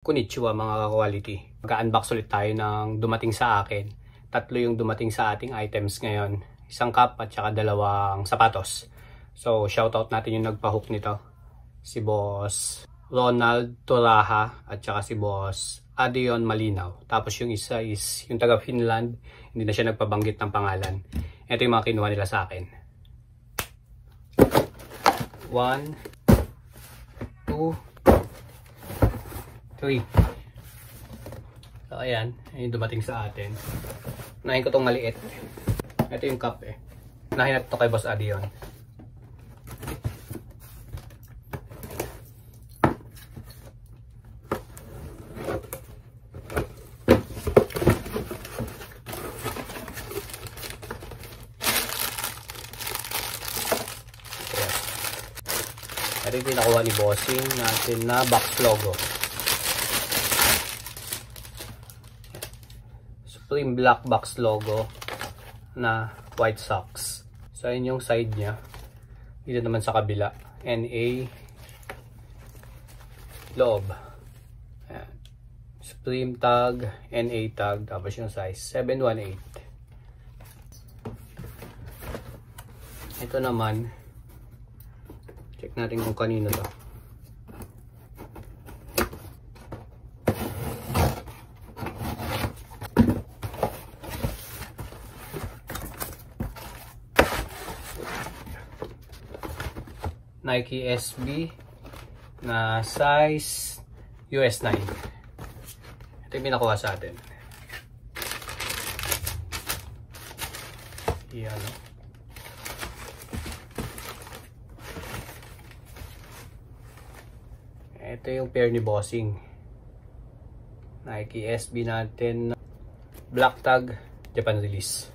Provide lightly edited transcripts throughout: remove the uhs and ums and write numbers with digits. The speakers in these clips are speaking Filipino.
Konnichiwa mga quality. Mag-unbox ulit tayo ng dumating sa akin. 3 yung dumating sa ating items ngayon. Isang cup at saka 2 sapatos. So shoutout natin yung nagpa-hook nito. Si Boss Ronald Toraha at saka si Boss Adion Malinaw. Tapos yung isa is yung taga Finland. Hindi na siya nagpabanggit ng pangalan. Ito yung mga kinuha nila sa akin. 1, 2, 3. So ayan, yung dumating sa atin. Unahin ko tong maliit. Ito yung cup eh. Unahin natin ito kay Boss Adion. Ito yung pinakuha ni Bossing natin na box logo. Supreme black box logo na white socks. So ayun yung side niya. Dito naman sa kabila, NA loob. Ayan. Supreme tag, NA tag, tapos yung size 718. Ito naman, check natin kung kanino to. Nike SB na size US 9. Ito yung pinakuha sa atin. Yan. Ito yung pair ni Bossing. Nike SB natin. Black tag, Japan release.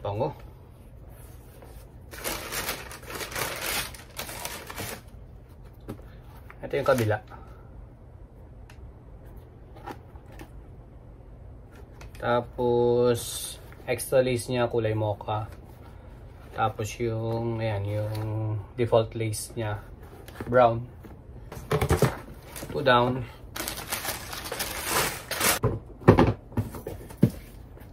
Bango. Ito yung kabila. Tapos extra lace niya kulay mocha. Tapos yung ayan, yung default lace niya brown. 2 down.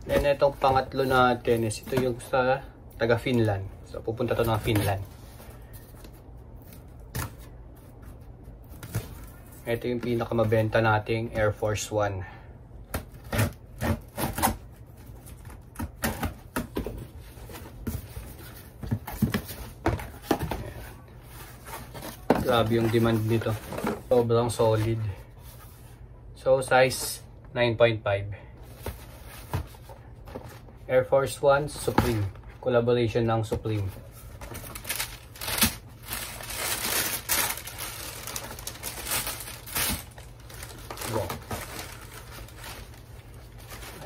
Then itong pangatlo natin is ito yung sa taga Finland. So pupunta to ng Finland. Ito yung pinakamabenta nating Air Force 1. Grabe yung demand nito. Sobrang solid. So size 9.5. Air Force 1 Supreme. Collaboration ng Supreme.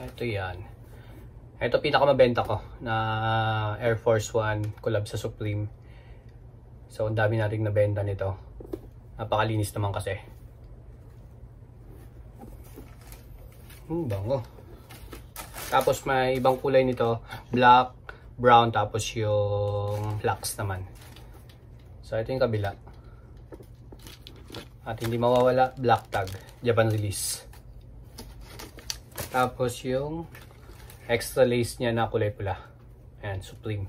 Ito yan. Ito pinakamabenta ko na Air Force 1 collab sa Supreme. So ang dami nating nabenta nito. Napakalinis naman kasi. Bango. Tapos may ibang kulay nito, black, brown, tapos yung flax naman. So ito yung kabila. At hindi mawawala, black tag, Japan release. Tapos yung extra lace niya na kulay pula. Ayan, Supreme.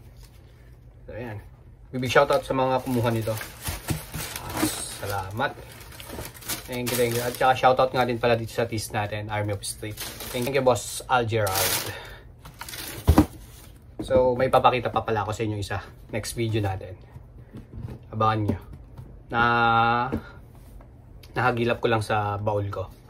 So ayan. Big shoutout sa mga kumuha nito. Salamat. Thank you. At saka shoutout nga din pala dito sa tees natin, Army of Street. Thank you, Boss Al Gerald. So may papakita pa pala ako sa inyo isa. Next video natin. Abangan nyo. Nahagilap ko lang sa baul ko.